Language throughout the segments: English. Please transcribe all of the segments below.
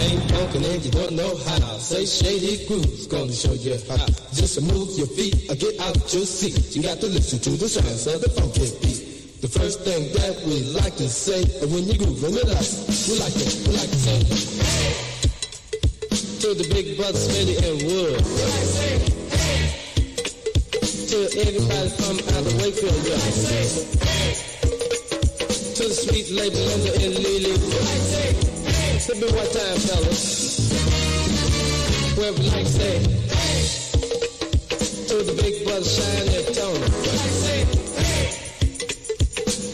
ain't talking and you don't know how. Say Shady Groove's gonna show you how. Just move your feet or get out your seat. You got to listen to the sounds of the funky beat. The first thing that we like to say when you're grooving with us, we like to say, hey! To the big brothers, Smitty and Wood. Hey! To everybody from out of Wakefield, yeah. Hey! To the sweet lady Linda and Lily. Hey! Hit me one time, fellas. Whoever like to say, hey! To the big brother, Shine and Tony. Hey!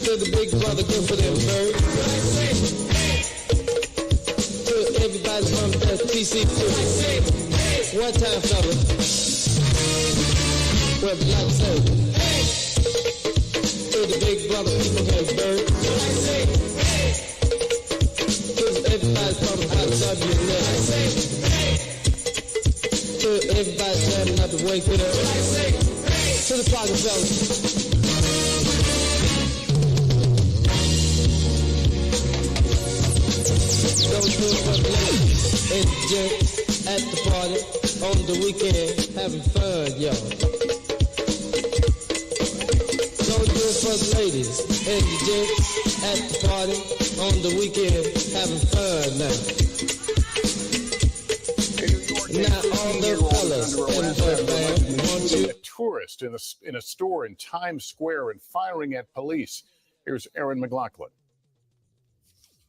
To the big brother, good for them bird. To everybody from TC2. One time, fella. Whoever like to say. To the big brother, people have bird. To everybody from outside of your neck. To everybody standing up to wake it up. To the pocket, fella. Those who are ladies and gents at the party on the weekend having fun, y'all. Don't do it for the ladies and the gents at the party on the weekend having fun now. Now all the fellas in the band want you. A tourist in a store in Times Square and firing at police. Here's Aaron McLaughlin.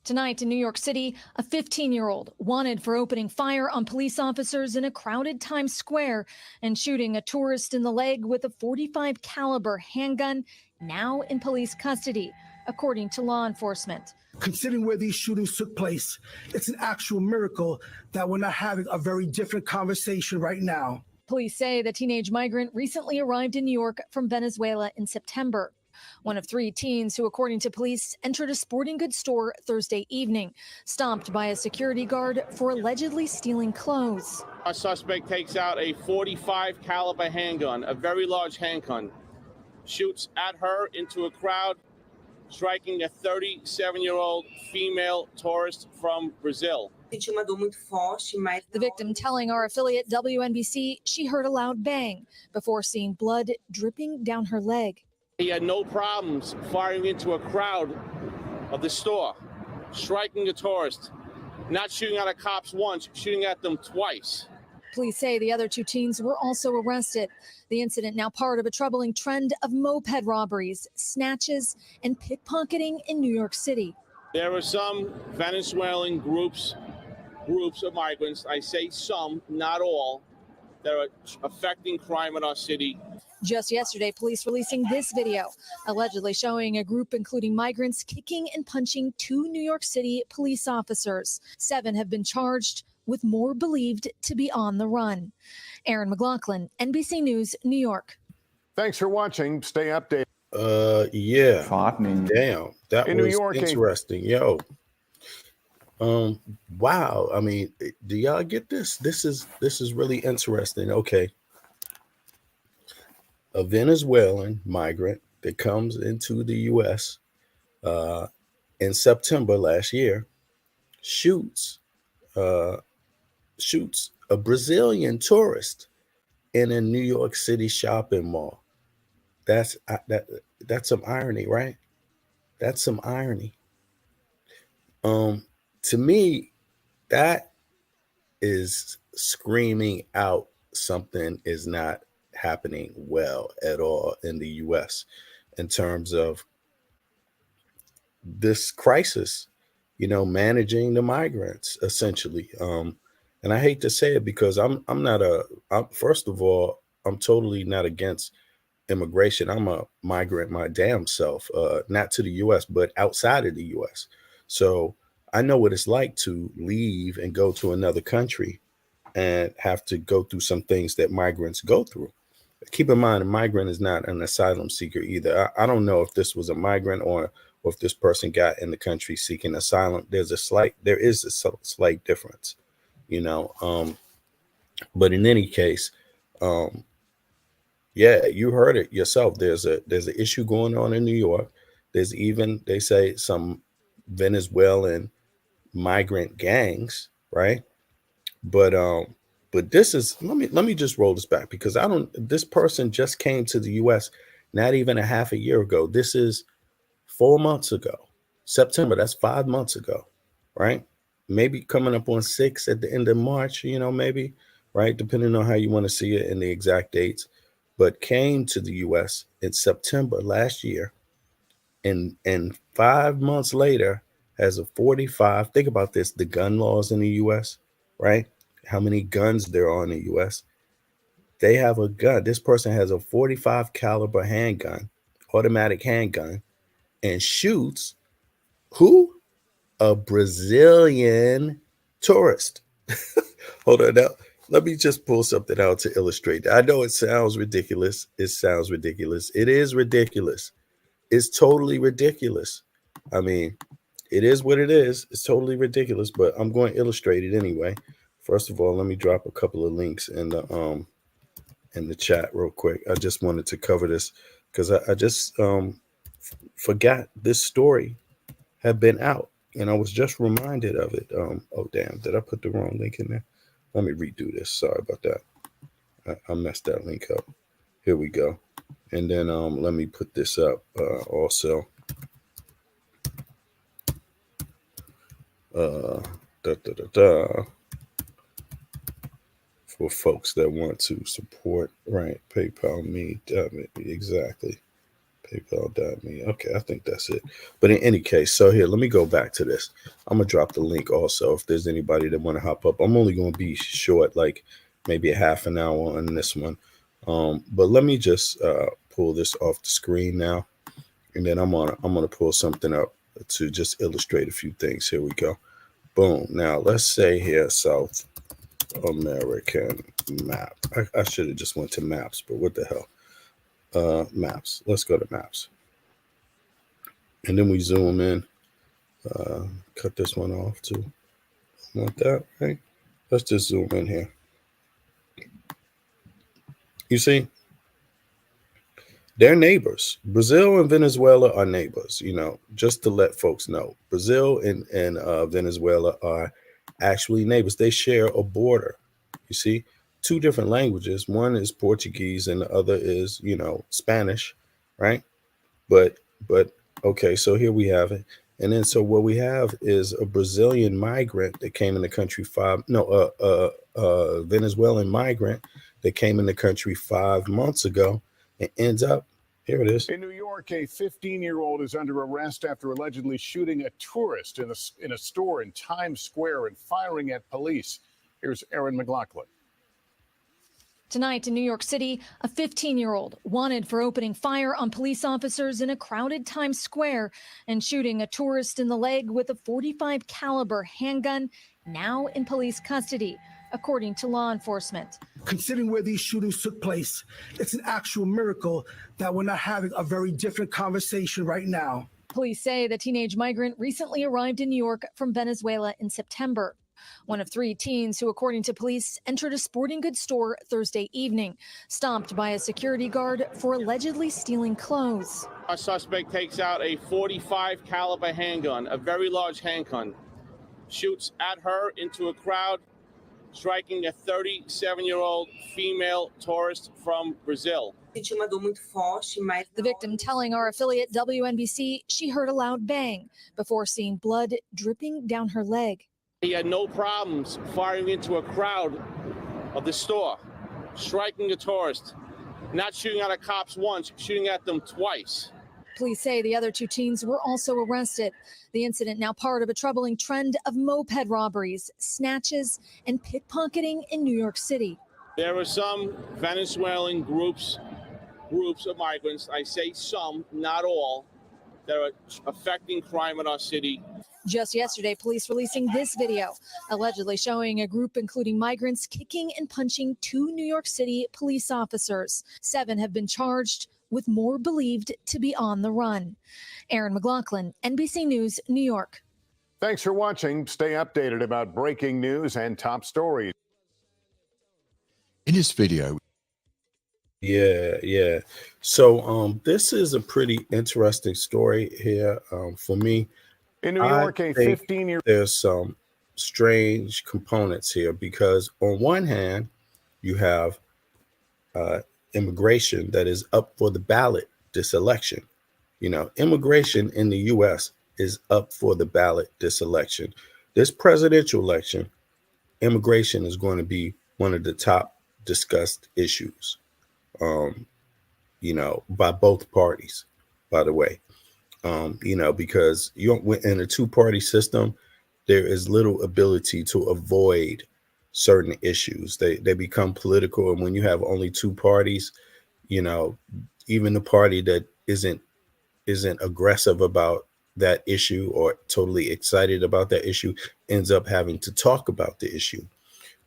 Tonight in New York City, a 15-year-old wanted for opening fire on police officers in a crowded Times Square and shooting a tourist in the leg with a .45 caliber handgun, now in police custody, according to law enforcement. Considering where these shootings took place, it's an actual miracle that we're not having a very different conversation right now. Police say the teenage migrant recently arrived in New York from Venezuela in September. One of three teens who, according to police, entered a sporting goods store Thursday evening, stopped by a security guard for allegedly stealing clothes. A suspect takes out a .45 caliber handgun, a very large handgun, shoots at her into a crowd, striking a 37-year-old female tourist from Brazil. The victim telling our affiliate WNBC she heard a loud bang before seeing blood dripping down her leg. He had no problems firing into a crowd of the store, striking a tourist, not shooting at a cops once, shooting at them twice. Police say the other two teens were also arrested. The incident now part of a troubling trend of moped robberies, snatches, and pickpocketing in New York City. There are some Venezuelan groups of migrants, I say some, not all, that are affecting crime in our city. Just yesterday, police releasing this video, allegedly showing a group including migrants kicking and punching two New York City police officers. 7 have been charged, with more believed to be on the run. Aaron McLaughlin, NBC News, New York. Thanks for watching. Stay updated. Yeah. Damn, that in was New York, interesting. Yo. Wow. I mean, do y'all get this? This is really interesting. Okay. A Venezuelan migrant that comes into the U.S. In September last year shoots a Brazilian tourist in a New York City shopping mall. That's some irony, right? That's some irony. To me, that is screaming out something is not happening well at all in the U.S. in terms of this crisis, managing the migrants essentially. And I hate to say it because I'm first of all, I'm totally not against immigration. I'm a migrant my damn self, not to the U.S., but outside of the U.S. So I know what it's like to leave and go to another country and have to go through some things that migrants go through. Keep in mind, a migrant is not an asylum seeker either. I don't know if this was a migrant or if this person got in the country seeking asylum. There is a slight difference, but in any case, yeah, you heard it yourself. There's an issue going on in New York. There's even, they say, some Venezuelan migrant gangs right? But this is, let me just roll this back, because this person just came to the US not even a half a year ago. This is 4 months ago. September, that's 5 months ago, right? Maybe coming up on 6 at the end of March, maybe, right? Depending on how you want to see it in the exact dates. But came to the US in September last year, and 5 months later has a 45. Think about this, the gun laws in the US, right? How many guns there are in the US. They have a gun. This person has a 45 caliber handgun, automatic handgun, and shoots who? A Brazilian tourist. Hold on now. Let me just pull something out to illustrate. I know it sounds ridiculous. It sounds ridiculous. It is ridiculous. It's totally ridiculous. I mean, it is what it is. It's totally ridiculous, but I'm going to illustrate it anyway. First of all, let me drop a couple of links in the chat real quick. I just wanted to cover this because I just forgot this story had been out, and I was just reminded of it. Oh damn, did I put the wrong link in there? Let me redo this. Sorry about that. I messed that link up. Here we go. And then let me put this up also. For folks that want to support, right? PayPal me, exactly. PayPal.me. Okay, I think that's it. But in any case, so here, let me go back to this. I'm gonna drop the link also if there's anybody that want to hop up. I'm only gonna be short, like maybe a half an hour on this one. But let me just pull this off the screen now, and then I'm gonna pull something up to just illustrate a few things. Here we go. Boom. Now let's say here South American map. I should have just went to maps, but what the hell? Maps. Let's go to maps. And then we zoom in. Cut this one off too. Want that, right? Let's just zoom in here. You see, they're neighbors. Brazil and Venezuela are neighbors, just to let folks know. Brazil and Venezuela are actually neighbors. They share a border. You see, 2 different languages. One is Portuguese and the other is, Spanish, right? But okay, so here we have it. And then so what we have is a Brazilian migrant that came in the country Venezuelan migrant that came in the country 5 months ago and ends up, here it is. In New York, a 15-year-old is under arrest after allegedly shooting a tourist in a store in Times Square and firing at police. Here's Erin McLaughlin. Tonight in New York City, a 15-year-old wanted for opening fire on police officers in a crowded Times Square and shooting a tourist in the leg with a 45 caliber handgun, now in police custody, according to law enforcement. Considering where these shootings took place, it's an actual miracle that we're not having a very different conversation right now. Police say the teenage migrant recently arrived in New York from Venezuela in September. One of 3 teens who, according to police, entered a sporting goods store Thursday evening, stopped by a security guard for allegedly stealing clothes. Our suspect takes out a 45 caliber handgun, a very large handgun, shoots at her into a crowd, striking a 37-year-old female tourist from Brazil. The victim telling our affiliate WNBC she heard a loud bang before seeing blood dripping down her leg. He had no problems firing into a crowd of the store, striking a tourist, not shooting at a cops once, shooting at them twice. Police say the other 2 teens were also arrested. The incident now part of a troubling trend of moped robberies, snatches, and pickpocketing in New York City. There are some Venezuelan groups of migrants, I say some, not all, that are affecting crime in our city. Just yesterday, police releasing this video, allegedly showing a group including migrants kicking and punching 2 New York City police officers. 7 have been charged, with more believed to be on the run. Erin McLaughlin, NBC News, New York. Thanks for watching. Stay updated about breaking news and top stories. In this video. Yeah. So this is a pretty interesting story here for me. In New York, a 15-year-old. There's some strange components here, because on one hand, you have immigration that is up for the ballot this election. Immigration in the U.S. is up for the ballot this election. This presidential election, immigration is going to be one of the top discussed issues, by both parties, by the way. Because in a two-party system, there is little ability to avoid certain issues. They become political, and when you have only two parties, even the party that isn't aggressive about that issue or totally excited about that issue ends up having to talk about the issue.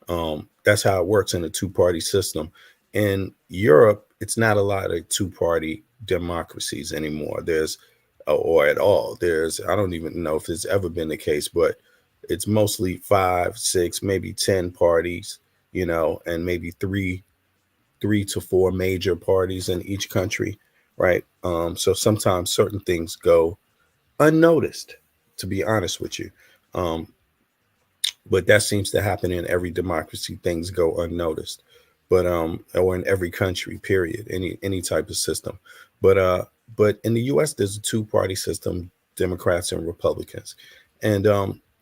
That's how it works in a two-party system. In Europe, it's not a lot of two-party democracies anymore. Or at all. I don't even know if it's ever been the case, but it's mostly 5, 6, maybe 10 parties, and maybe three to four major parties in each country, right? So sometimes certain things go unnoticed, to be honest with you. But that seems to happen in every democracy. Things go unnoticed, but or in every country, period, any type of system. But in the U.S., there's a two-party system, Democrats and Republicans. And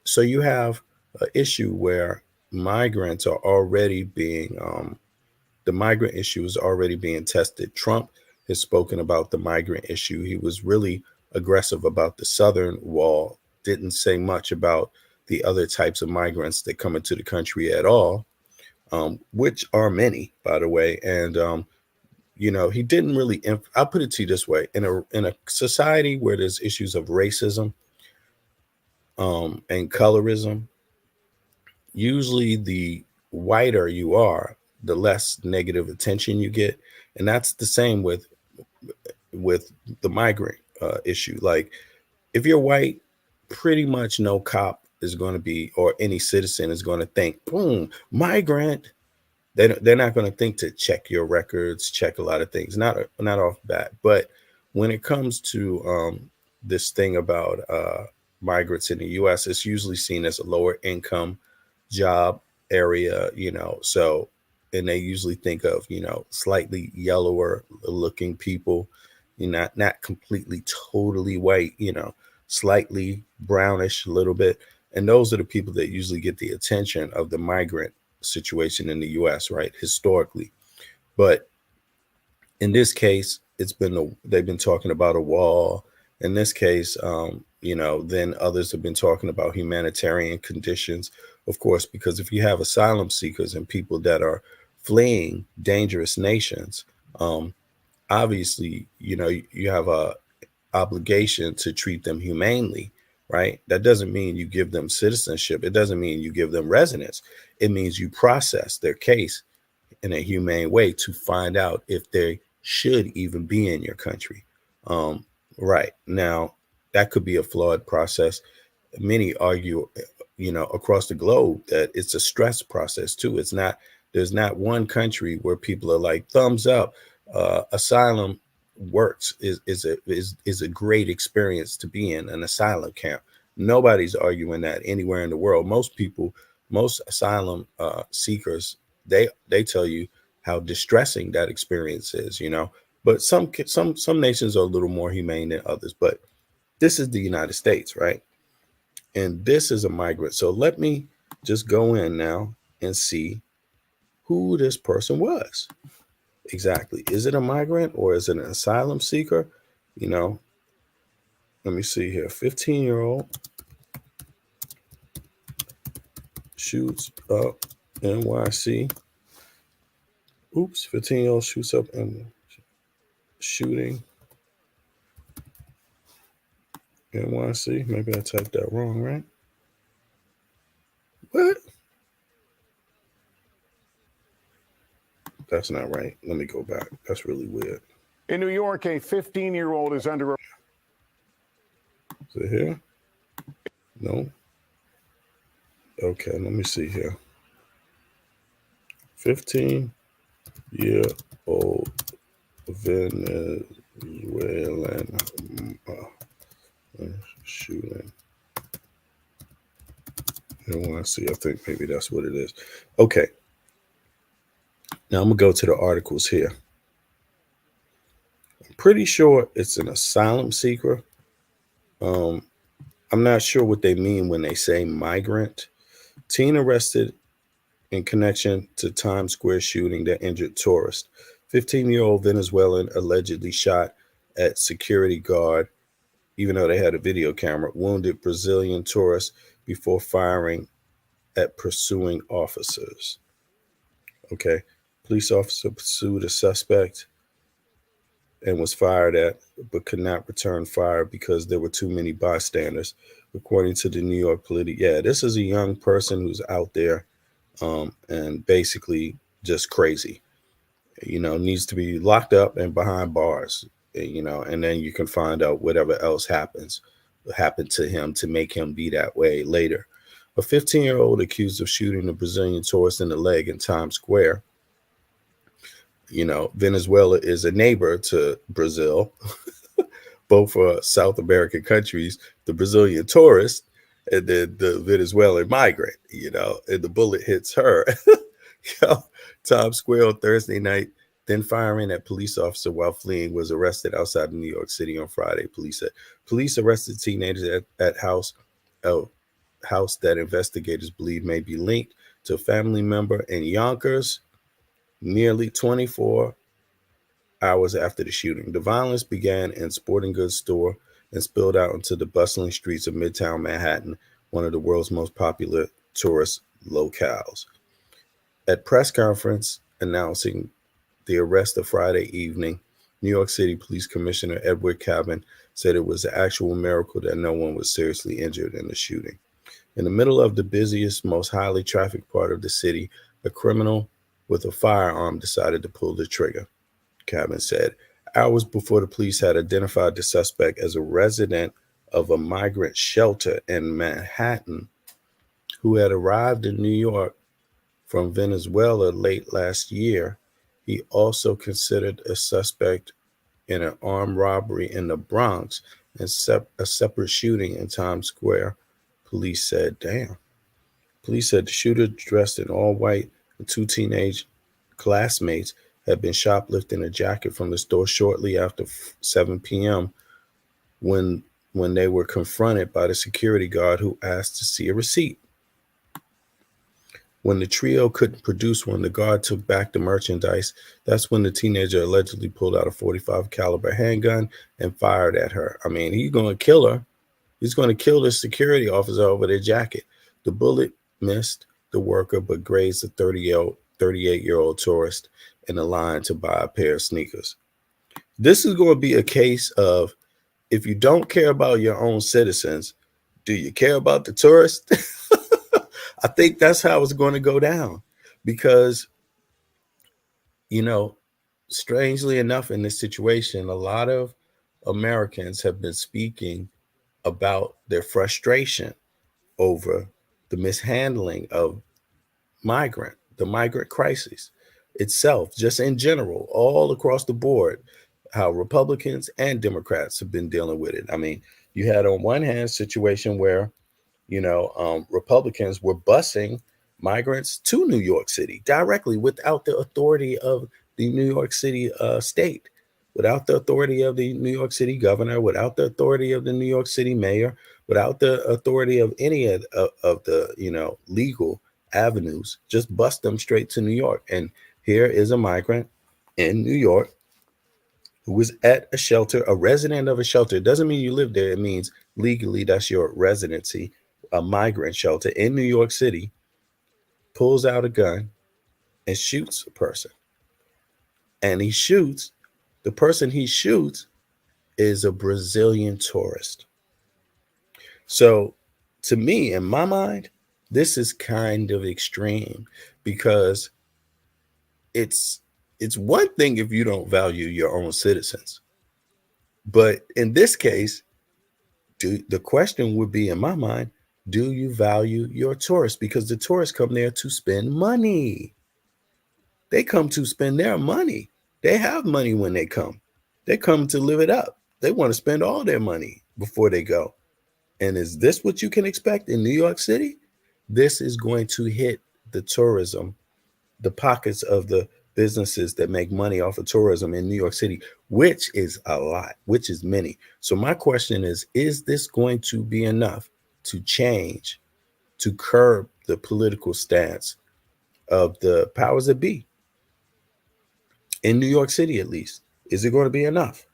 so you have an issue where migrants are already being, the migrant issue is already being tested. Trump has spoken about the migrant issue. He was really aggressive about the southern wall, didn't say much about the other types of migrants that come into the country at all, which are many, by the way. And he didn't really. I'll put it to you this way: in a society where there's issues of racism, and colorism, usually the whiter you are, the less negative attention you get, and that's the same with the migrant issue. Like, if you're white, pretty much no cop is going to be, or any citizen is going to think, boom, migrant. They're not going to think to check your records, check a lot of things, not off bat. But when it comes to this thing about migrants in the U.S., it's usually seen as a lower income job area, so, and they usually think of, slightly yellower looking people, not completely totally white, slightly brownish a little bit. And those are the people that usually get the attention of the migrant situation in the U.S., right, historically. But in this case, they've been talking about a wall. In this case, then others have been talking about humanitarian conditions, of course, because if you have asylum seekers and people that are fleeing dangerous nations, obviously, you have a obligation to treat them humanely, right? That doesn't mean you give them citizenship. It doesn't mean you give them residence. It means you process their case in a humane way to find out if they should even be in your country. Right now, that could be a flawed process. Many argue, across the globe, that it's a stress process too. There's not one country where people are like, thumbs up, asylum works, is a great experience to be in an asylum camp. Nobody's arguing that anywhere in the world. Most asylum seekers, they tell you how distressing that experience is, but some nations are a little more humane than others. But this is the United States, right? And this is a migrant. So let me just go in now and see who this person was. Exactly. Is it a migrant or is it an asylum seeker? Let me see here. 15-year-old shoots up NYC. Oops, 15-year-old shoots up and shooting NYC. Maybe I typed that wrong, right? What? That's not right. Let me go back. That's really weird. In New York, a 15-year-old is under arrest. Is it here? No. Okay, let me see here. 15-year-old Venezuelan shooting I want to see. I think maybe that's what it is. Okay. Now I'm going to go to the articles here. I'm pretty sure it's an asylum seeker. I'm not sure what they mean when they say migrant. Teen arrested in connection to Times Square shooting that injured tourist. 15-year-old Venezuelan allegedly shot at security guard, even though they had a video camera, wounded Brazilian tourist before firing at pursuing officers. Okay. Police officer pursued a suspect and was fired at, but could not return fire because there were too many bystanders, according to the New York Political. Yeah, this is a young person who's out there and basically just crazy. Needs to be locked up and behind bars, and then you can find out whatever else happened to him to make him be that way later. A 15-year-old accused of shooting a Brazilian tourist in the leg in Times Square. Venezuela is a neighbor to Brazil, both for South American countries, the Brazilian tourist and then the Venezuelan migrant, and the bullet hits her. Times Square on Thursday night, then firing at police officer while fleeing, was arrested outside of New York City on Friday. Police said police arrested teenagers at house that investigators believe may be linked to a family member in Yonkers, nearly 24 hours after the shooting. The violence began in a sporting goods store and spilled out into the bustling streets of Midtown Manhattan, one of the world's most popular tourist locales. At press conference announcing the arrest of Friday evening, New York City Police Commissioner Edward Cabin said it was an actual miracle that no one was seriously injured in the shooting. In the middle of the busiest, most highly trafficked part of the city, a criminal with a firearm decided to pull the trigger, Cabin said, hours before the police had identified the suspect as a resident of a migrant shelter in Manhattan who had arrived in New York from Venezuela late last year. He also considered a suspect in an armed robbery in the Bronx and a separate shooting in Times Square. Police said, Police said the shooter, dressed in all white, and two teenage classmates had been shoplifting a jacket from the store shortly after 7 p.m. when they were confronted by the security guard who asked to see a receipt. When the trio couldn't produce one, the guard took back the merchandise. That's when the teenager allegedly pulled out a .45 caliber handgun and fired at her. I mean, he's going to kill her. He's going to kill the security officer over their jacket. The bullet missed the worker, but grazed the 38-year-old tourist in the line to buy a pair of sneakers. This is going to be a case of, if you don't care about your own citizens, do you care about the tourist? I think that's how it's going to go down because, strangely enough, in this situation, a lot of Americans have been speaking about their frustration over the mishandling of the migrant crisis itself, just in general, all across the board, how Republicans and Democrats have been dealing with it. I mean, you had on one hand a situation where, Republicans were busing migrants to New York City directly without the authority of the New York City state, without the authority of the New York City governor, without the authority of the New York City mayor, without the authority of any of the, legal avenues, just bust them straight to New York. And here is a migrant in New York who was at a shelter, a resident of a shelter. It doesn't mean you live there. It means legally that's your residency, a migrant shelter in New York City, pulls out a gun and shoots a person. And the person he shoots is a Brazilian tourist. So to me, in my mind, this is kind of extreme because it's one thing if you don't value your own citizens. But in this case, the question would be, in my mind, do you value your tourists? Because the tourists come there to spend money. They come to spend their money. They have money when they come. They come to live it up. They want to spend all their money before they go. And is this what you can expect in New York City? this is going to hit the tourism, the pockets of the businesses that make money off of tourism in New York City, which is a lot, which is many. So my question is this going to be enough to change, to curb the political stance of the powers that be in New York City, at least? Is it going to be enough?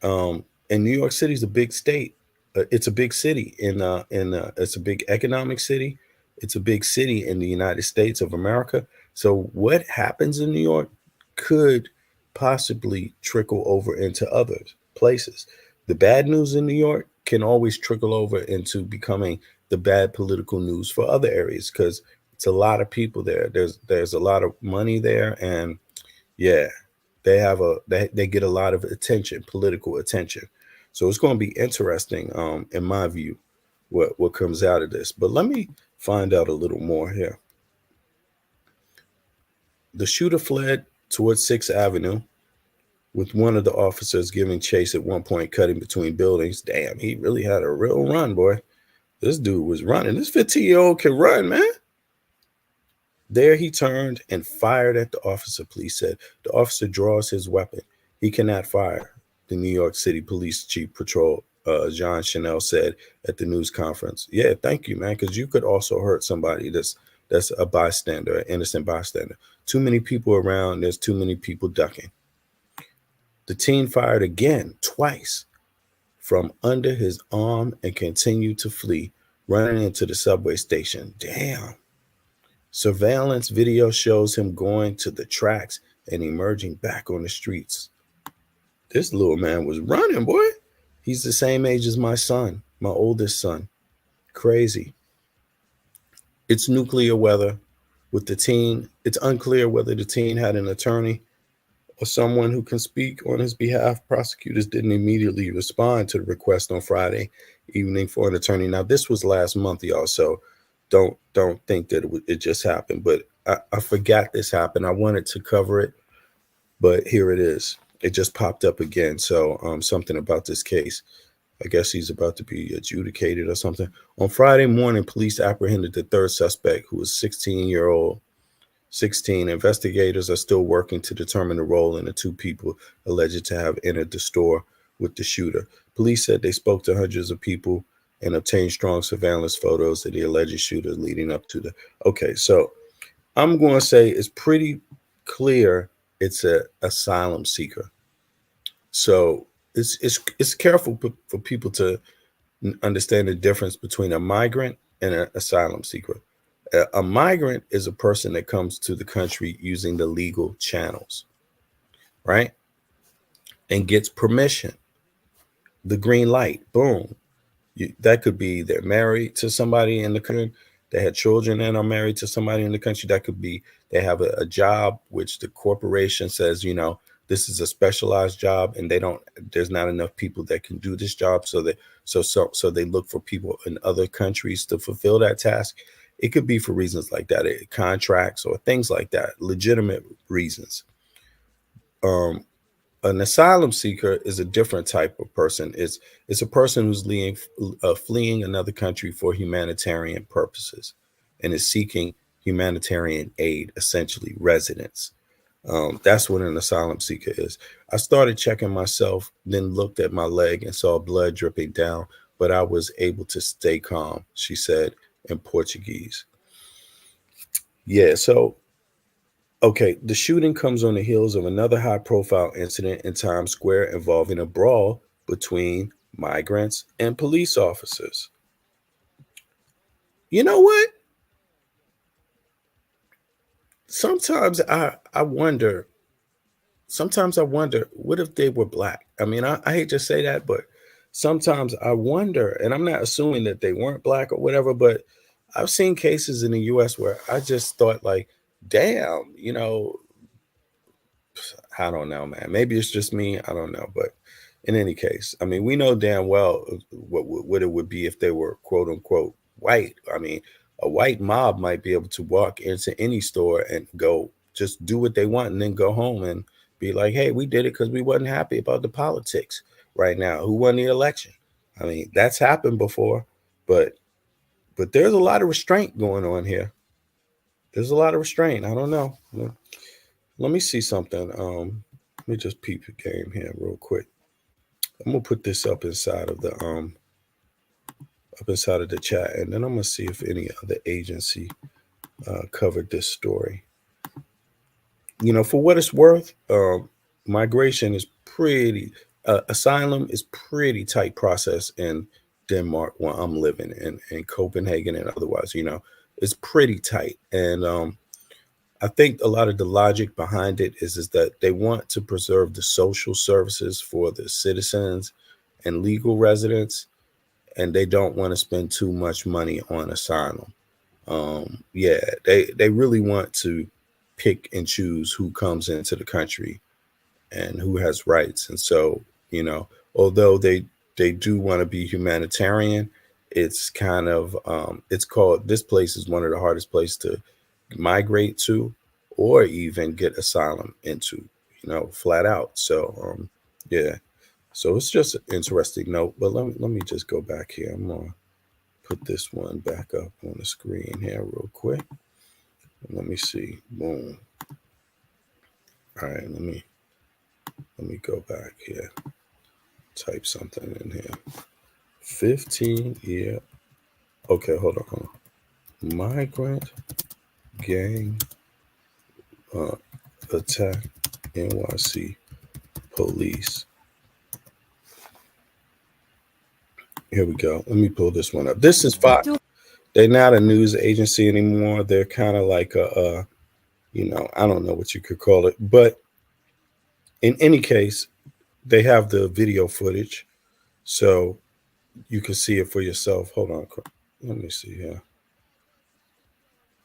And New York City is a big state. It's a big city it's a big economic city. It's a big city in the United States of America. So what happens in New York could possibly trickle over into other places. The bad news in New York can always trickle over into becoming the bad political news for other areas, because it's a lot of people there. There's a lot of money there, and yeah, they get a lot of attention, political attention. So it's going to be interesting, in my view, what comes out of this. But let me find out a little more here. The shooter fled towards 6th Avenue, with one of the officers giving chase at one point, cutting between buildings. Damn, he really had a real run, boy. This dude was running. This 15-year-old can run, man. There he turned and fired at the officer, police said. The officer draws his weapon. He cannot fire, the New York City Police Chief Patrol, Jean Chanel, said at the news conference. Yeah, thank you, man, because you could also hurt somebody that's a bystander, an innocent bystander. Too many people around. There's too many people ducking. The teen fired again, twice, from under his arm and continued to flee, running into the subway station. Damn. Surveillance video shows him going to the tracks and emerging back on the streets. This little man was running, boy. He's the same age as my son, my oldest son. Crazy. It's nuclear weather with the teen. It's unclear whether the teen had an attorney or someone who can speak on his behalf. Prosecutors didn't immediately respond to the request on Friday evening for an attorney. Now, this was last month, y'all, so don't think that it just happened. But I forgot this happened. I wanted to cover it, but here it is. It just popped up again. So something about this case. I guess he's about to be adjudicated or something. On Friday morning, police apprehended the third suspect, who was 16-year-old. 16. Investigators are still working to determine the role in the two people alleged to have entered the store with the shooter. Police said they spoke to hundreds of people and obtained strong surveillance photos of the alleged shooter leading up to the. Okay, so I'm going to say it's pretty clear it's an asylum seeker. So it's careful for people to understand the difference between a migrant and an asylum seeker. A migrant is a person that comes to the country using the legal channels, right? And gets permission, the green light, boom. That could be they're married to somebody in the country, they had children and are married to somebody in the country. That could be they have a job which the corporation says, this is a specialized job, and there's not enough people that can do this job, so they look for people in other countries to fulfill that task. It could be for reasons like that, contracts or things like that, legitimate reasons. An asylum seeker is a different type of person. It's a person who's fleeing another country for humanitarian purposes and is seeking humanitarian aid, essentially residence. That's what an asylum seeker is. I started checking myself, then looked at my leg and saw blood dripping down, but I was able to stay calm, she said in Portuguese. Yeah, so, okay, the shooting comes on the heels of another high-profile incident in Times Square involving a brawl between migrants and police officers. You know what? Sometimes I wonder, what if they were black? I mean, I hate to say that, but sometimes I wonder, and I'm not assuming that they weren't black or whatever, but I've seen cases in the US where I just thought like, damn, I don't know, man. Maybe it's just me. I don't know. But in any case, I mean, we know damn well what it would be if they were quote unquote white. I mean, a white mob might be able to walk into any store and go just do what they want and then go home and be like, hey, we did it because we wasn't happy about the politics right now. Who won the election? I mean, that's happened before, but But there's a lot of restraint going on here. There's a lot of restraint. I don't know. Let me see something. Let me just peep the game here real quick. I'm gonna put this up inside of the chat, and then I'm gonna see if any other agency covered this story. You know, for what it's worth, migration is pretty. Asylum is pretty tight process in Denmark, where I'm living in Copenhagen and otherwise. You know, it's pretty tight, and I think a lot of the logic behind it is that they want to preserve the social services for the citizens and legal residents, and they don't want to spend too much money on asylum. Yeah, they really want to pick and choose who comes into the country and who has rights. And so, you know, although they do want to be humanitarian, it's kind of it's called, this place is one of the hardest places to migrate to or even get asylum into, you know, flat out. So yeah, so it's just an interesting note. But let me just go back here. I'm gonna put this one back up on the screen here real quick. Let me see. Boom. All right, let me go back here. Type something in here. 15 year. Okay, hold on. Migrant gang attack NYC police. Here we go. Let me pull this one up. This is Fox. They're not a news agency anymore. They're kind of like a, you know, I don't know what you could call it. But in any case, they have the video footage, so you can see it for yourself. Hold on. Let me see here.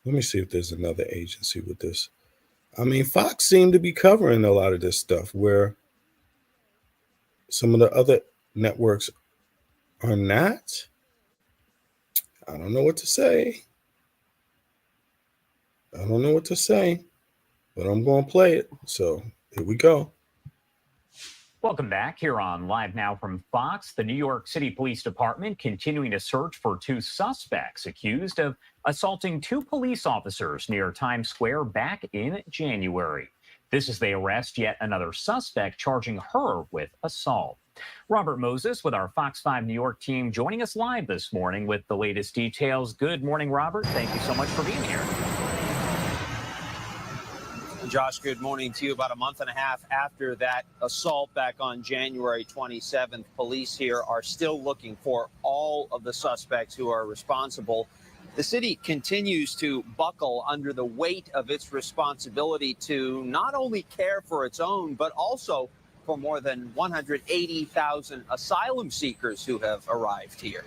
Let me see if there's another agency with this. I mean, Fox seemed to be covering a lot of this stuff where some of the other networks are not. I don't know what to say. I don't know what to say, but I'm going to play it. So here we go. Welcome back here on Live Now from Fox. The New York City Police Department continuing to search for two suspects accused of assaulting two police officers near Times Square back in January. This as they arrest yet another suspect, charging her with assault. Robert Moses with our Fox 5 New York team joining us live this morning with the latest details. Good morning, Robert. Thank you so much for being here. Josh, good morning to you. About a month and a half after that assault back on January 27th, police here are still looking for all of the suspects who are responsible. The city continues to buckle under the weight of its responsibility to not only care for its own, but also for more than 180,000 asylum seekers who have arrived here.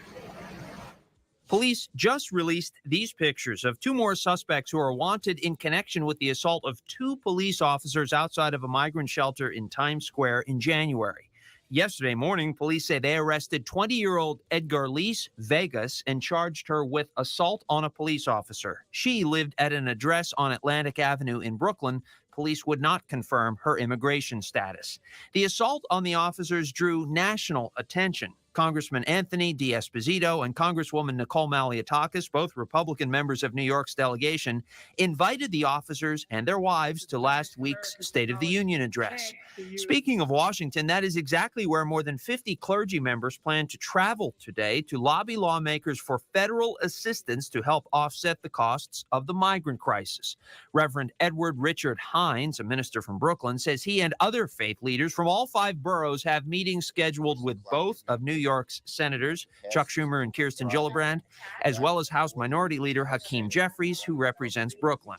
Police just released these pictures of two more suspects who are wanted in connection with the assault of two police officers outside of a migrant shelter in Times Square in January. Yesterday morning, police say they arrested 20-year-old Edgarlise Vegas and charged her with assault on a police officer. She lived at an address on Atlantic Avenue in Brooklyn. Police would not confirm her immigration status. The assault on the officers drew national attention. Congressman Anthony D'Esposito and Congresswoman Nicole Maliotakis, both Republican members of New York's delegation, invited the officers and their wives to last week's State of the Union address. Speaking of Washington, that is exactly where more than 50 clergy members plan to travel today to lobby lawmakers for federal assistance to help offset the costs of the migrant crisis. Reverend Edward Richard Hines, a minister from Brooklyn, says he and other faith leaders from all 5 boroughs have meetings scheduled with both of New York's senators, Chuck Schumer and Kirsten Gillibrand, as well as House Minority Leader Hakeem Jeffries, who represents Brooklyn.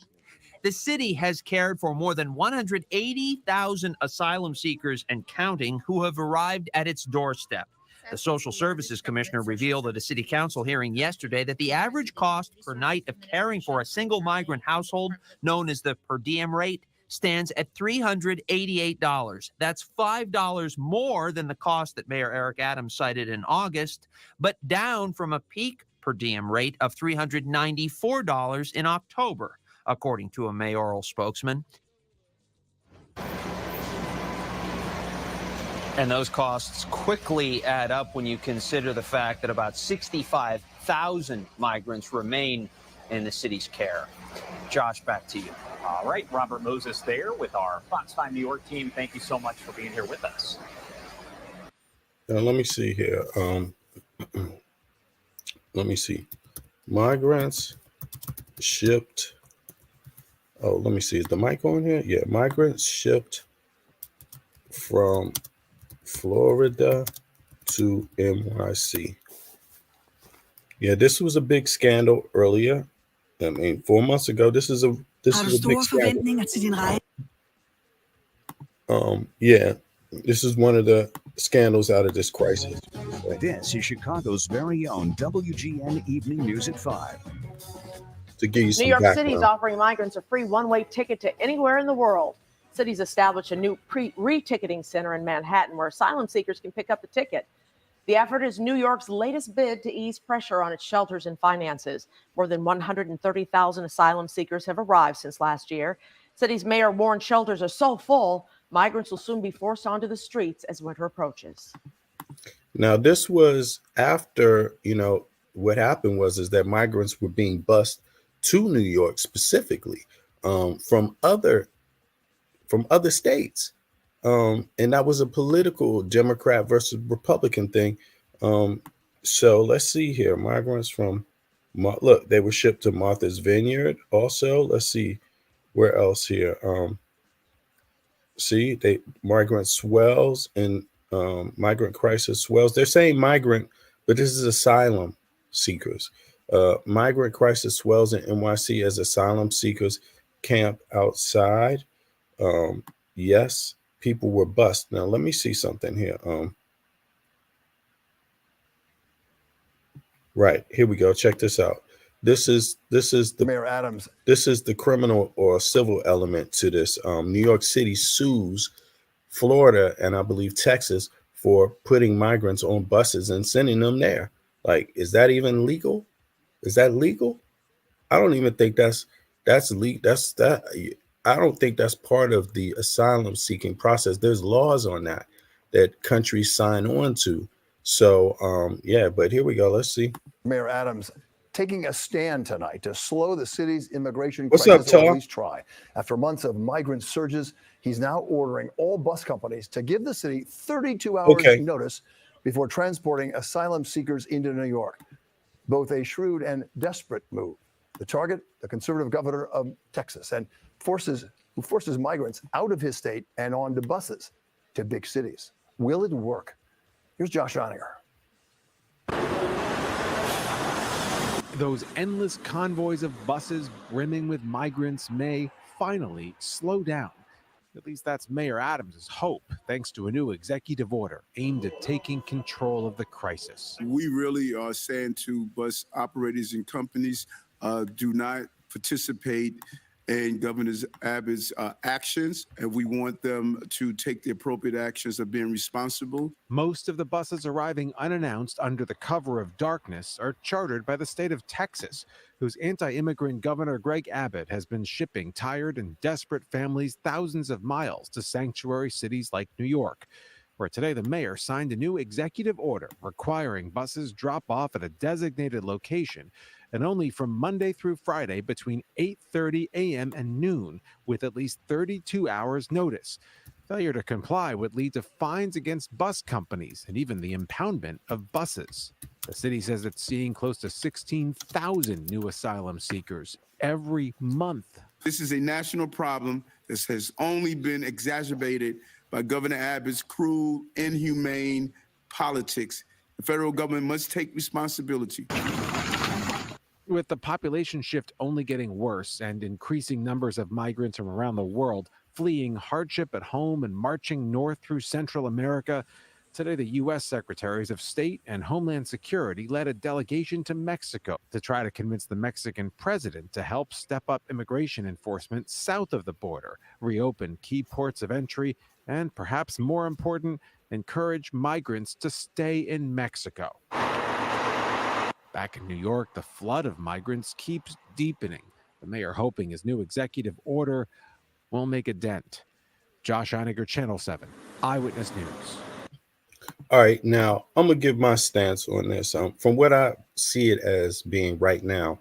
The city has cared for more than 180,000 asylum seekers and counting who have arrived at its doorstep. The Social Services Commissioner revealed at a city council hearing yesterday that the average cost per night of caring for a single migrant household, known as the per diem rate, stands at $388. That's $5 more than the cost that Mayor Eric Adams cited in August, but down from a peak per diem rate of $394 in October, according to a mayoral spokesman. And those costs quickly add up when you consider the fact that about 65 1,000 migrants remain in the city's care. Josh, back to you. All right, Robert Moses there with our Fox 5 New York team. Thank you so much for being here with us. Now, let me see here. Let me see. Migrants shipped. Oh, let me see. Is the mic on here? Yeah, migrants shipped from Florida to NYC. Yeah, this was a big scandal earlier. I mean, 4 months ago. This is a big scandal. Yeah, this is one of the scandals out of this crisis. This is Chicago's very own WGN Evening News at 5. To give you some New York background. City is offering migrants a free one-way ticket to anywhere in the world. City's established a new re-ticketing center in Manhattan where asylum seekers can pick up a ticket. The effort is New York's latest bid to ease pressure on its shelters and finances. More than 130,000 asylum seekers have arrived since last year. City's mayor warned shelters are so full, migrants will soon be forced onto the streets as winter approaches. Now, this was after, what happened is that migrants were being bused to New York specifically from other states. And that was a political Democrat versus Republican thing. So let's see here. Migrants from, look, they were shipped to Martha's Vineyard also. Let's see where else here. See, migrant swells and migrant crisis swells. They're saying migrant, but this is asylum seekers. Migrant crisis swells in NYC as asylum seekers camp outside. Yes, people were bused. Now, let me see something here. Right, here we go. Check this out. This is the Mayor Adams. This is the criminal or civil element to this. New York City sues Florida and I believe Texas for putting migrants on buses and sending them there. Like, is that even legal? Is that legal? I don't even think that's legal. I don't think that's part of the asylum seeking process. There's laws on that countries sign on to. So, yeah, but here we go. Let's see. Mayor Adams taking a stand tonight to slow the city's immigration What's crisis, up, or Tom? at least try. After months of migrant surges, he's now ordering all bus companies to give the city 32 hours notice before transporting asylum seekers into New York. Both a shrewd and desperate move. The target, the conservative governor of Texas, and who forces migrants out of his state and onto buses to big cities. Will it work? Here's Josh Oninger. Those endless convoys of buses brimming with migrants may finally slow down. At least that's Mayor Adams' hope, thanks to a new executive order aimed at taking control of the crisis. We really are saying to bus operators and companies, do not participate in Governor Abbott's actions, and we want them to take the appropriate actions of being responsible. Most of the buses arriving unannounced under the cover of darkness are chartered by the state of Texas, whose anti-immigrant Governor Greg Abbott has been shipping tired and desperate families thousands of miles to sanctuary cities like New York, where today the mayor signed a new executive order requiring buses drop off at a designated location and only from Monday through Friday between 8:30 a.m. and noon with at least 32 hours notice. Failure to comply would lead to fines against bus companies and even the impoundment of buses. The city says it's seeing close to 16,000 new asylum seekers every month. This is a national problem that has only been exacerbated by Governor Abbott's cruel, inhumane politics. The federal government must take responsibility. With the population shift only getting worse and increasing numbers of migrants from around the world fleeing hardship at home and marching north through Central America, today the U.S. Secretaries of State and Homeland Security led a delegation to Mexico to try to convince the Mexican president to help step up immigration enforcement south of the border, reopen key ports of entry, and perhaps more important, encourage migrants to stay in Mexico. Back in New York, the flood of migrants keeps deepening. The mayor hoping his new executive order will make a dent. Josh Oninger, Channel 7, Eyewitness News. All right, now I'm gonna give my stance on this. From what I see it as being right now,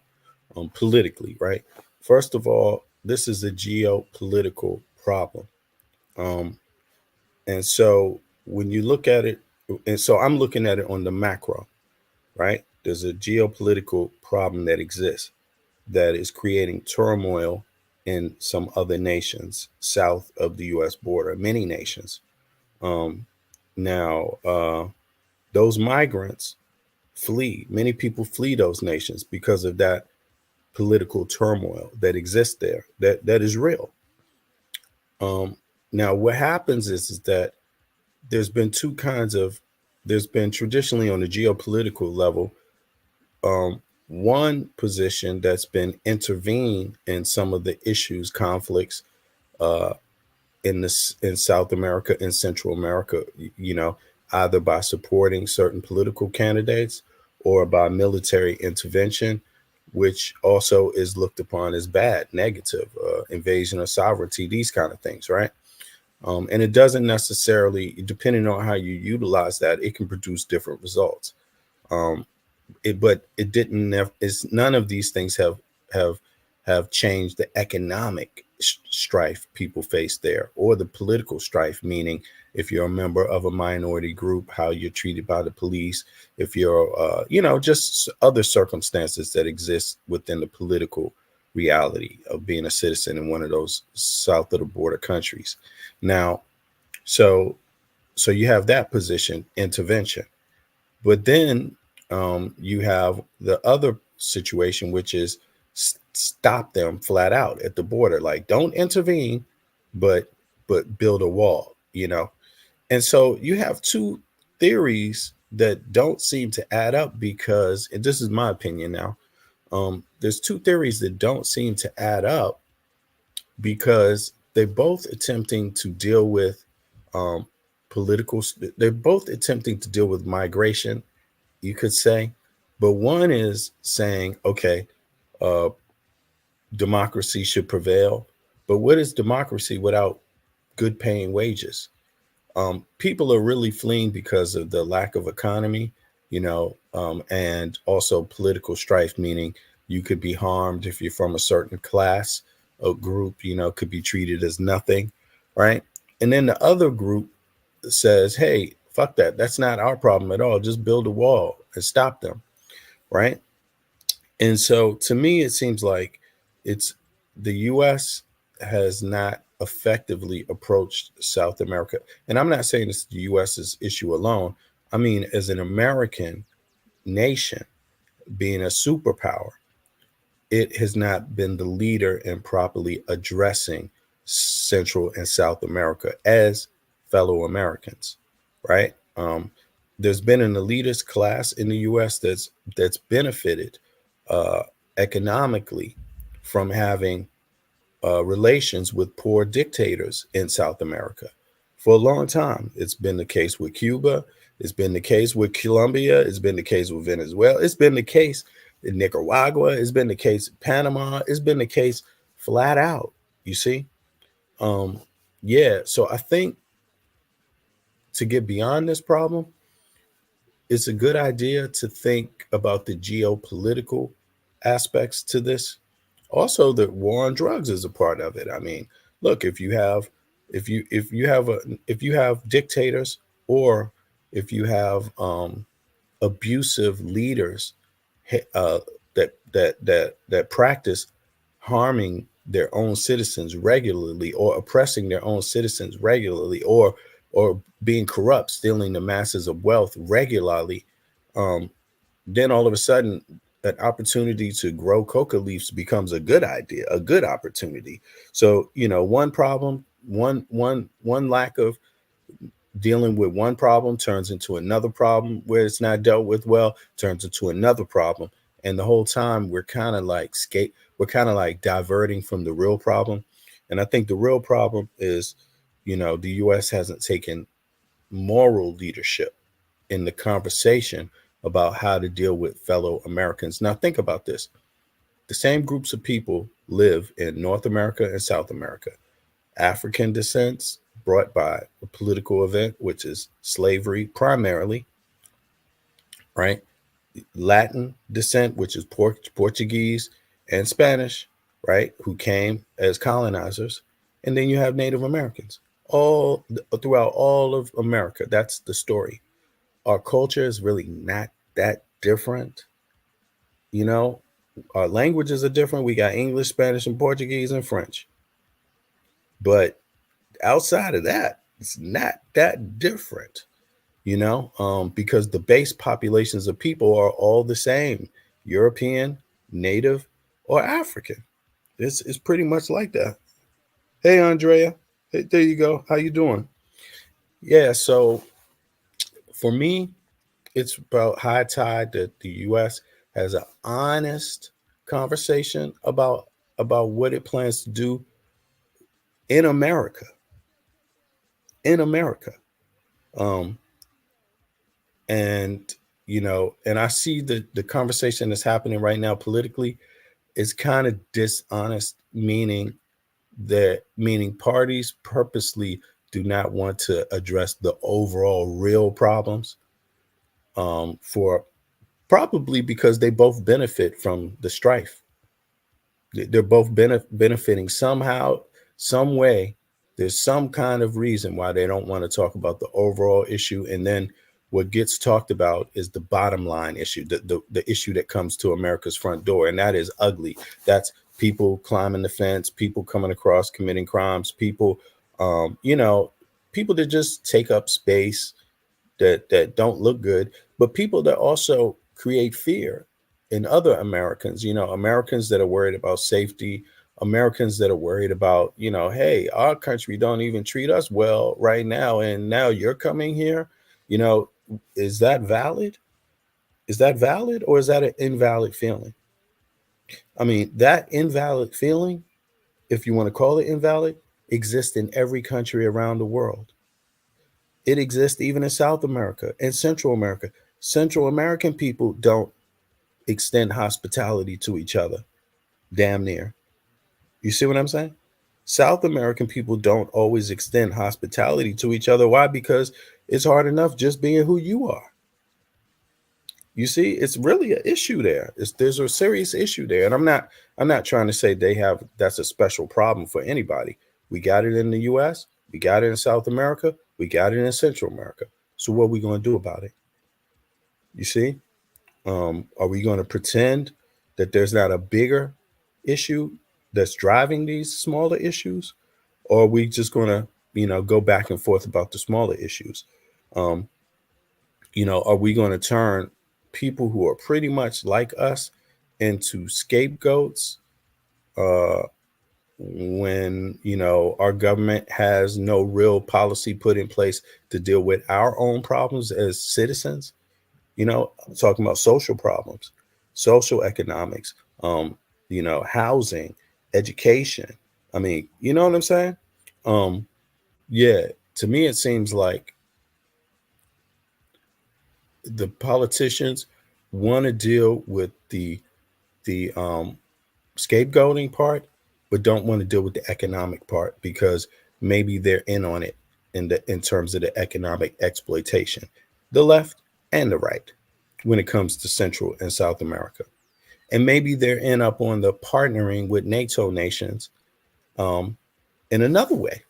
politically, right? First of all, this is a geopolitical problem, um, and so when you look at it, and so I'm looking at it on the macro, right? There's a geopolitical problem that exists that is creating turmoil in some other nations south of the U.S. border, many nations. Um, now, those migrants flee. Many people flee those nations because of that political turmoil that exists there. That is real. Um, now, what happens is that there's been two kinds of. There's been traditionally on the geopolitical level, one position that's been intervened in some of the issues, conflicts uh, in South America and Central America, either by supporting certain political candidates or by military intervention, which also is looked upon as bad, negative, invasion of sovereignty, these kind of things, right? And it doesn't necessarily, depending on how you utilize that, it can produce different results. Um, but it didn't it's none of these things have have changed the economic strife people face there, or the political strife, meaning if you're a member of a minority group, how you're treated by the police, if you're just other circumstances that exist within the political reality of being a citizen in one of those south of the border countries. Now, so you have that position, intervention. But then you have the other situation, which is stop them flat out at the border. Like, don't intervene, but build a wall, And so you have two theories that don't seem to add up because, and this is my opinion now, there's two theories that don't seem to add up because they're both attempting to deal with um, they're both attempting to deal with migration, you could say. But one is saying, okay, uh, democracy should prevail. But what is democracy without good paying wages? People are really fleeing because of the lack of economy, and also political strife, meaning you could be harmed if you're from a certain class or group, could be treated as nothing, right? And then the other group says, hey, fuck that. That's not our problem at all. Just build a wall and stop them, right? And so to me, it seems like it's the U.S. has not effectively approached South America. And I'm not saying it's the U.S.'s issue alone. I mean, as an American nation, being a superpower, it has not been the leader in properly addressing Central and South America as fellow Americans, right? There's been an elitist class in the U.S. that's benefited uh, economically from having relations with poor dictators in South America for a long time. It's been the case with Cuba. It's been the case with Colombia. It's been the case with Venezuela. It's been the case in Nicaragua. It's been the case in Panama. It's been the case flat out. You see? Yeah. So I think to get beyond this problem, it's a good idea to think about the geopolitical aspects to this. Also, the war on drugs is a part of it. I mean, look, if you have dictators, or if you have abusive leaders that practice harming their own citizens regularly, or oppressing their own citizens regularly, or being corrupt, stealing the masses of wealth regularly, then all of a sudden an opportunity to grow coca leaves becomes a good idea, a good opportunity. So, one problem, one lack of dealing with one problem turns into another problem where it's not dealt with well, turns into another problem. And the whole time we're kind of like diverting from the real problem. And I think the real problem is, the US hasn't taken moral leadership in the conversation about how to deal with fellow Americans. Now, think about this. The same groups of people live in North America and South America. African descents, brought by a political event, which is slavery primarily, right? Latin descent, which is Portuguese and Spanish, right, who came as colonizers. And then you have Native Americans all throughout all of America. That's the story. Our culture is really not that different. You know, our languages are different. We got English, Spanish, and Portuguese and French. But outside of that, it's not that different, you know, because the base populations of people are all the same: European, Native, or African. It's pretty much like that. Hey, Andrea. Hey, there you go. How you doing? Yeah, so for me, it's about high tide that the U.S. has an honest conversation about what it plans to do in America. In America, and you know, and I see the conversation that's happening right now politically is kind of dishonest, meaning parties purposely do not want to address the overall real problems, for probably because they both benefit from the strife. They're both benefiting somehow, some way. There's some kind of reason why they don't want to talk about the overall issue. And then what gets talked about is the bottom line issue, the issue that comes to America's front door. And that is ugly. That's people climbing the fence, people coming across, committing crimes, people, you know, people that just take up space, that don't look good, but people that also create fear in other Americans, you know, Americans that are worried about safety, Americans that are worried about, you know, hey, our country don't even treat us well right now, and now you're coming here. You know, is that valid? Is that valid, or is that an invalid feeling? I mean, that invalid feeling, if you want to call it invalid, exists in every country around the world. It exists even in South America and Central America. Central American people don't extend hospitality to each other, damn near. You see what I'm saying? South American people don't always extend hospitality to each other. Why? Because it's hard enough just being who you are. You see, it's really an issue there. There's a serious issue there. And I'm not trying to say that's a special problem for anybody. We got it in the US, we got it in South America, we got it in Central America. So what are we going to do about it? You see? Are we going to pretend that there's not a bigger issue that's driving these smaller issues? Or are we just going to, you know, go back and forth about the smaller issues? You know, are we going to turn people who are pretty much like us into scapegoats when, you know, our government has no real policy put in place to deal with our own problems as citizens? You know, I'm talking about social problems, social economics, you know, housing, education. I mean, you know what I'm saying? Yeah, to me, it seems like the politicians want to deal with the scapegoating part, but don't want to deal with the economic part because maybe they're in on it in terms of the economic exploitation, the left and the right, when it comes to Central and South America. And maybe they're in up on the partnering with NATO nations in another way.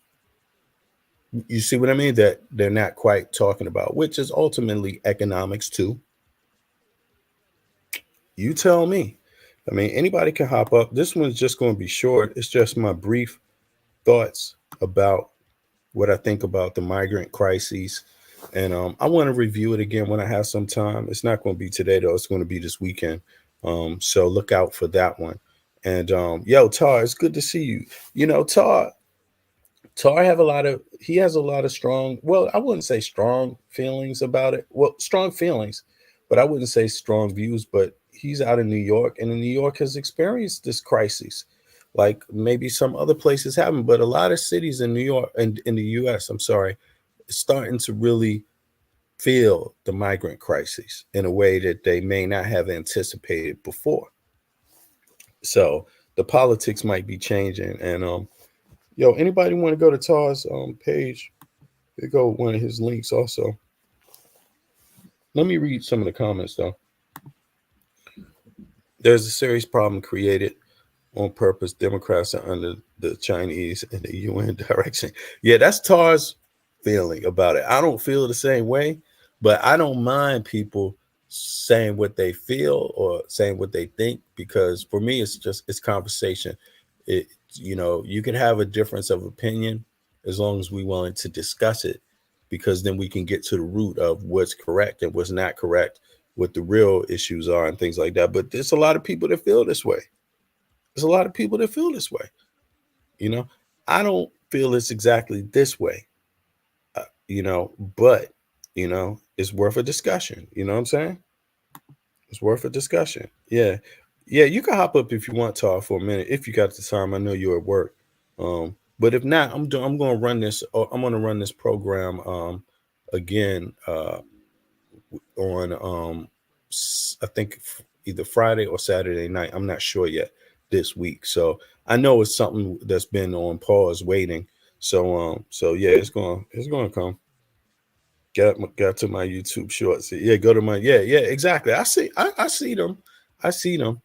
You see what I mean? That they're not quite talking about, which is ultimately economics too. You tell me. I mean, anybody can hop up. This one's just going to be short. It's just my brief thoughts about what I think about the migrant crises. And I want to review it again when I have some time. It's not going to be today, though. It's going to be this weekend. So look out for that one. And yo, Tar, it's good to see you. You know, Tar has a lot of strong, well, I wouldn't say strong feelings about it. Well, strong feelings, but I wouldn't say strong views. But he's out in New York, and New York has experienced this crisis like maybe some other places haven't. But a lot of cities in New York and in the US, I'm sorry, is starting to really feel the migrant crisis in a way that they may not have anticipated before. So the politics might be changing. And Yo, anybody want to go to Tar's page? There go one of his links also. Let me read some of the comments though. There's a serious problem created on purpose. Democrats are under the Chinese and the UN direction. Yeah, that's Tar's feeling about it. I don't feel the same way, but I don't mind people saying what they feel or saying what they think, because for me, it's conversation. You can have a difference of opinion as long as we're willing to discuss it, because then we can get to the root of what's correct and what's not correct, what the real issues are and things like that. But there's a lot of people that feel this way. There's a lot of people that feel this way. I don't feel it's exactly this way, but, it's worth a discussion. You know what I'm saying? It's worth a discussion. Yeah. Yeah. You can hop up if you want, to for a minute, if you got the time. I know you're at work. But if not, I'm going to run this. I'm going to run this program again on I think either Friday or Saturday night. I'm not sure yet this week. So I know it's something that's been on pause waiting. So yeah, it's going to come. Got to my YouTube shorts. Yeah, go to my yeah, exactly. I see them. I see them.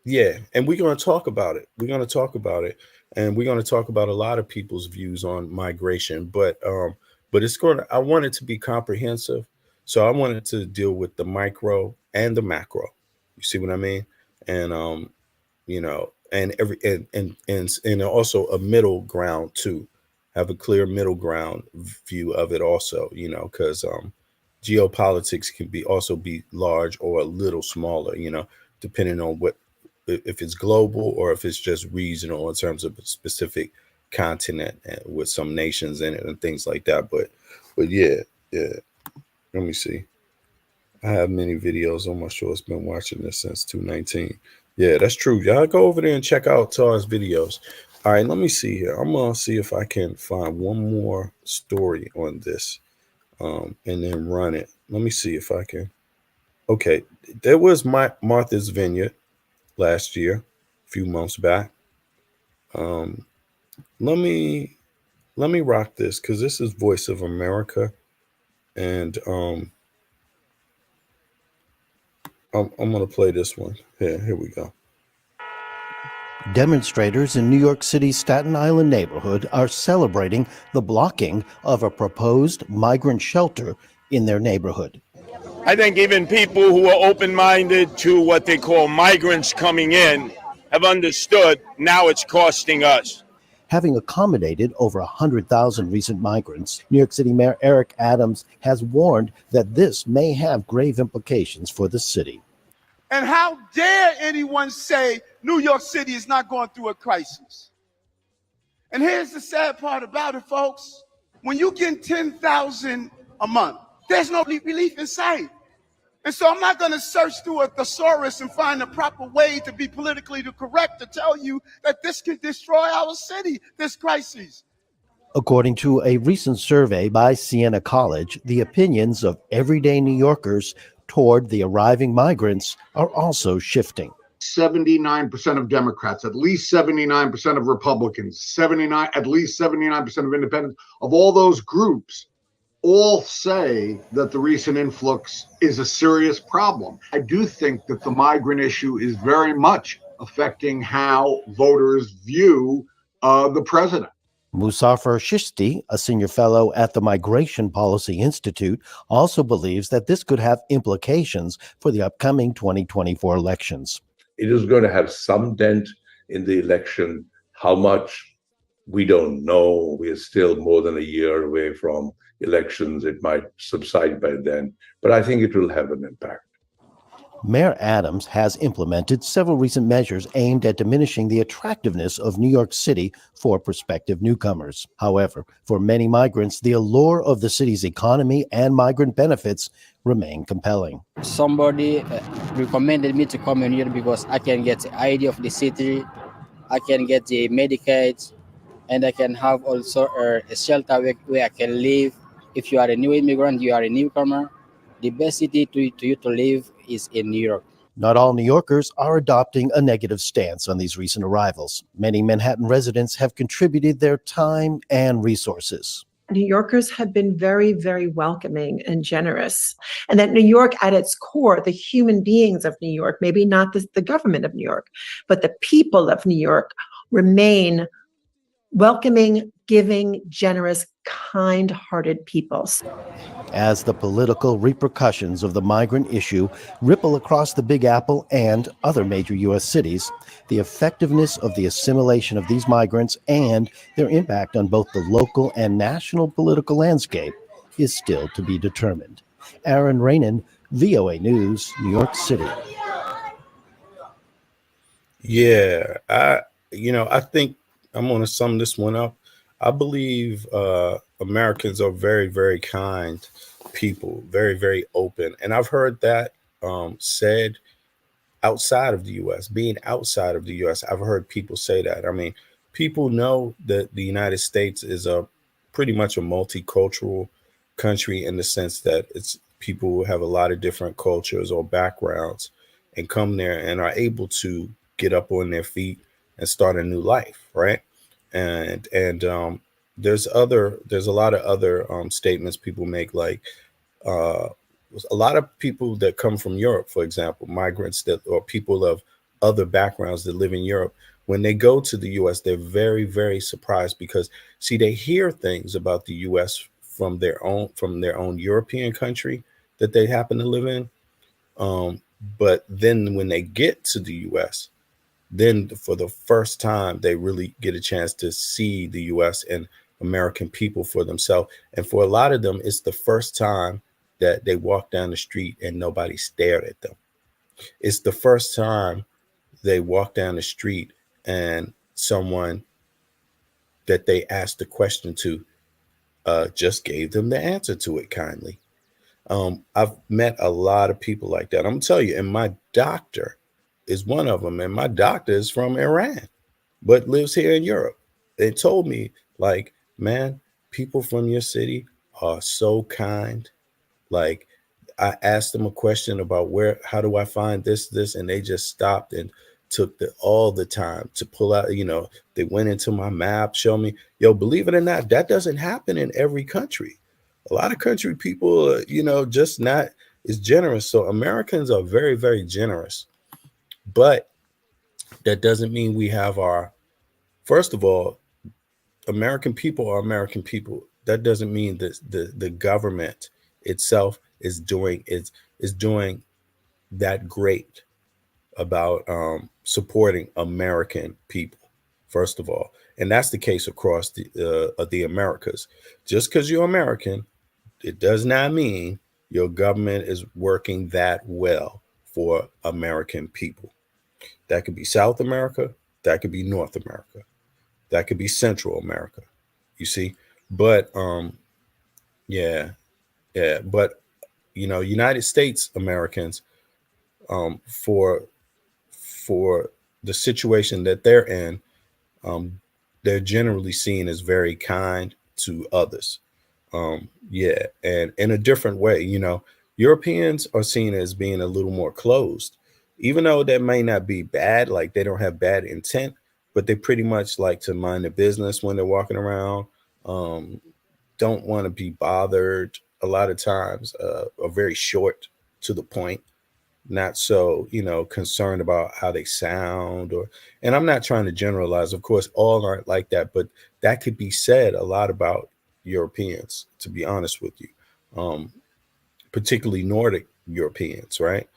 Yeah, and we're going to talk about it. We're going to talk about it, and we're going to talk about a lot of people's views on migration. But it's I want it to be comprehensive. So I wanted to deal with the micro and the macro. You see what I mean? And and also a middle ground too. Have a clear middle ground view of it also, because geopolitics can also be large or a little smaller, depending on if it's global or if it's just regional in terms of a specific continent and with some nations in it and things like that. But yeah. Let me see. I have many videos on my shorts. Been watching this since 2019. Yeah, that's true. Y'all go over there and check out Tar's videos. All right, let me see here. I'm going to see if I can find one more story on this and then run it. Let me see if I can. Okay, there was Martha's Vineyard last year, a few months back. Let me rock this because this is Voice of America. And I'm going to play this one. Here we go. Demonstrators in New York City's Staten Island neighborhood are celebrating the blocking of a proposed migrant shelter in their neighborhood. I think even people who are open-minded to what they call migrants coming in have understood now it's costing us. Having accommodated over 100,000 recent migrants, New York City Mayor Eric Adams has warned that this may have grave implications for the city. And how dare anyone say New York City is not going through a crisis? And here's the sad part about it, folks. When you get 10,000 a month, there's no relief in sight. And so I'm not going to search through a thesaurus and find the proper way to be politically correct to tell you that this can destroy our city, this crisis. According to a recent survey by Siena College, the opinions of everyday New Yorkers toward the arriving migrants are also shifting. 79% of Democrats, at least 79% of Republicans, at least 79% of independents, of all those groups, all say that the recent influx is a serious problem. I do think that the migrant issue is very much affecting how voters view the president. Muzaffar Shishti, a senior fellow at the Migration Policy Institute, also believes that this could have implications for the upcoming 2024 elections. It is going to have some dent in the election. How much, we don't know. We are still more than a year away from elections. It might subside by then, but I think it will have an impact. Mayor Adams has implemented several recent measures aimed at diminishing the attractiveness of New York City for prospective newcomers. However, for many migrants, the allure of the city's economy and migrant benefits remain compelling. Somebody recommended me to come in here because I can get the ID of the city, I can get the Medicaid, and I can have also a shelter where I can live. If you are a new immigrant, you are a newcomer, the best city to you to live is in New York. Not all New Yorkers are adopting a negative stance on these recent arrivals. Many Manhattan residents have contributed their time and resources. New Yorkers have been very, very welcoming and generous. And that New York, at its core, the human beings of New York, maybe not the government of New York, but the people of New York remain welcoming, giving, generous, kind-hearted peoples. As the political repercussions of the migrant issue ripple across the Big Apple and other major U.S. cities, the effectiveness of the assimilation of these migrants and their impact on both the local and national political landscape is still to be determined. Aaron Rainin, VOA News, New York City. Yeah, I think I'm going to sum this one up. I believe Americans are very, very kind people, very, very open. And I've heard that said outside of the U.S., being outside of the U.S., I've heard people say that. I mean, people know that the United States is pretty much a multicultural country in the sense that it's people who have a lot of different cultures or backgrounds and come there and are able to get up on their feet and start a new life, right? And there's a lot of other statements people make, like a lot of people that come from Europe, for example, migrants or people of other backgrounds that live in Europe, when they go to the U.S., they're very, very surprised because, see, they hear things about the U.S. from their own European country that they happen to live in. But then when they get to the U.S., then for the first time, they really get a chance to see the U.S. and American people for themselves. And for a lot of them, it's the first time that they walk down the street and nobody stared at them. It's the first time they walk down the street and someone that they asked the question to just gave them the answer to it kindly. I've met a lot of people like that. I'm gonna tell you, and my doctor is one of them. And my doctor is from Iran, but lives here in Europe. They told me, like, man, people from your city are so kind. Like, I asked them a question about how do I find this, and they just stopped and took all the time to pull out, they went into my map, show me, believe it or not, that doesn't happen in every country. A lot of country people, just not as generous. So Americans are very, very generous. But that doesn't mean we have first of all, American people are American people. That doesn't mean that the government itself is doing that great about supporting American people, first of all. And that's the case across the Americas. Just because you're American, it does not mean your government is working that well for American people. That could be South America. That could be North America. That could be Central America. You see, but but United States Americans, for the situation that they're in, they're generally seen as very kind to others. And in a different way, Europeans are seen as being a little more closed. Even though that may not be bad, like they don't have bad intent, but they pretty much like to mind their business when they're walking around, don't want to be bothered a lot of times, are very short to the point, not so, concerned about how they sound and I'm not trying to generalize, of course, all aren't like that, but that could be said a lot about Europeans, to be honest with you, particularly Nordic Europeans, right?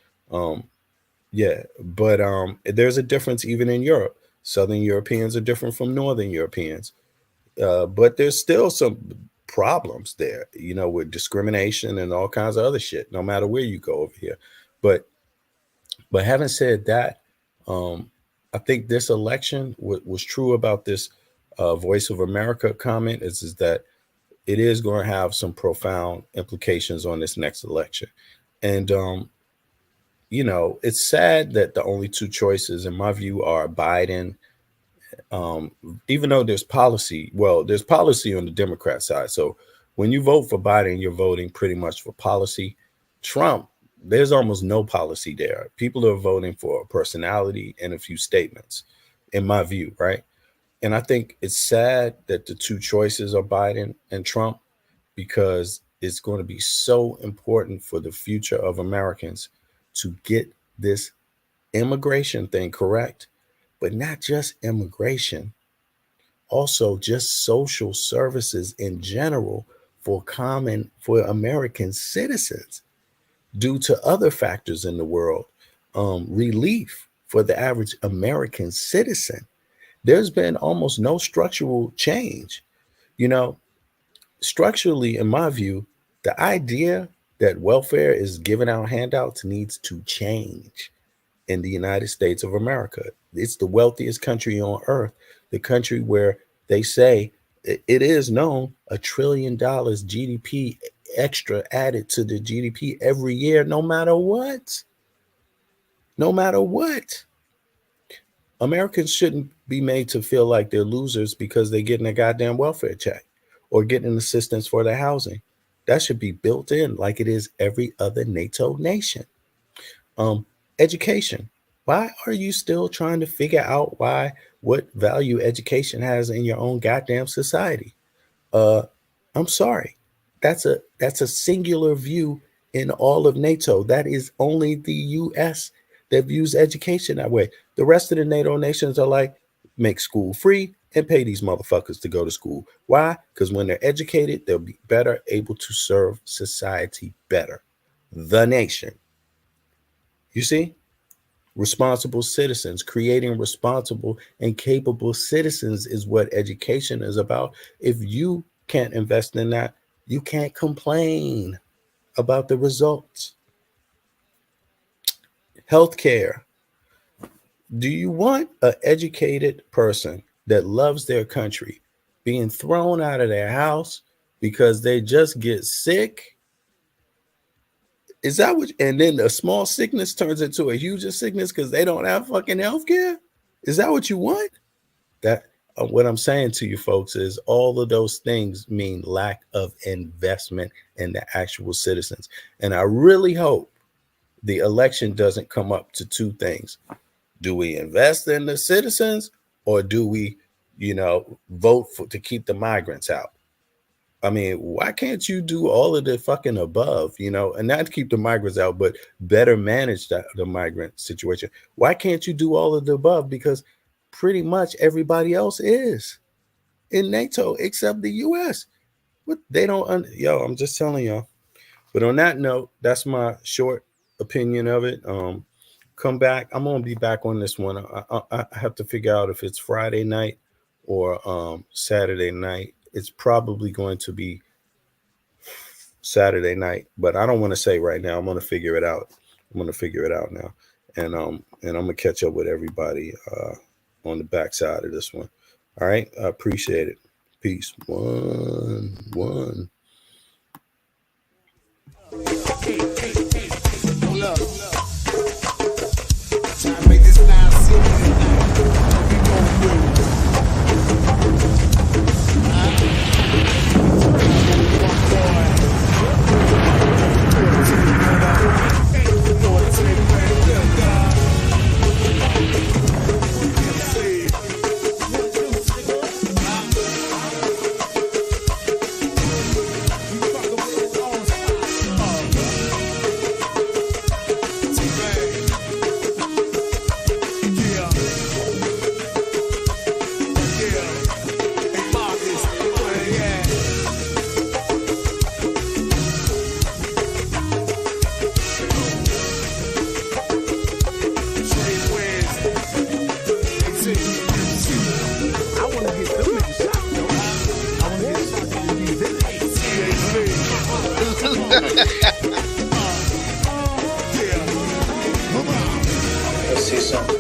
But there's a difference even in Europe. Southern Europeans are different from Northern Europeans. But there's still some problems there, with discrimination and all kinds of other shit, no matter where you go over here. But having said that, I think this election, what was true about this Voice of America comment is that it is going to have some profound implications on this next election. And it's sad that the only two choices, in my view, are Biden. Even though there's policy on the Democrat side. So when you vote for Biden, you're voting pretty much for policy. Trump, there's almost no policy there. People are voting for a personality and a few statements, in my view, right? And I think it's sad that the two choices are Biden and Trump, because it's going to be so important for the future of Americans to get this immigration thing correct, but not just immigration, also just social services in general for American citizens due to other factors in the world. Relief for the average American citizen. There's been almost no structural change. You know, structurally, in my view, the idea that welfare is giving out handouts needs to change in the United States of America. It's the wealthiest country on earth, the country where they say it is known $1 trillion GDP extra added to the GDP every year, no matter what. No matter what. Americans shouldn't be made to feel like they're losers because they're getting a goddamn welfare check or getting assistance for their housing. That should be built in like it is every other NATO nation. Education. Why are you still trying to figure out what value education has in your own goddamn society? I'm sorry. That's a singular view in all of NATO. That is only the US that views education that way. The rest of the NATO nations are like, make school free and pay these motherfuckers to go to school. Why? Because when they're educated, they'll be better able to serve society better. The nation. You see? Responsible citizens, creating responsible and capable citizens is what education is about. If you can't invest in that, you can't complain about the results. Healthcare. Do you want an educated person that loves their country being thrown out of their house because they just get sick? Is that what? And then a small sickness turns into a huge sickness because they don't have fucking healthcare? Is that what you want? That what I'm saying to you folks is all of those things mean lack of investment in the actual citizens. And I really hope the election doesn't come up to two things. Do we invest in the citizens, or do we, vote to keep the migrants out? I mean, why can't you do all of the fucking above, and not keep the migrants out, but better manage the migrant situation? Why can't you do all of the above? Because pretty much everybody else is in NATO except the US. But they don't, I'm just telling y'all. But on that note, that's my short opinion of it. Come back. I'm going to be back on this one. I have to figure out if it's Friday night or Saturday night. It's probably going to be Saturday night, but I don't want to say right now. I'm going to figure it out. I'm going to figure it out now. And I'm going to catch up with everybody on the backside of this one. All right. I appreciate it. Peace. One. Let's see something.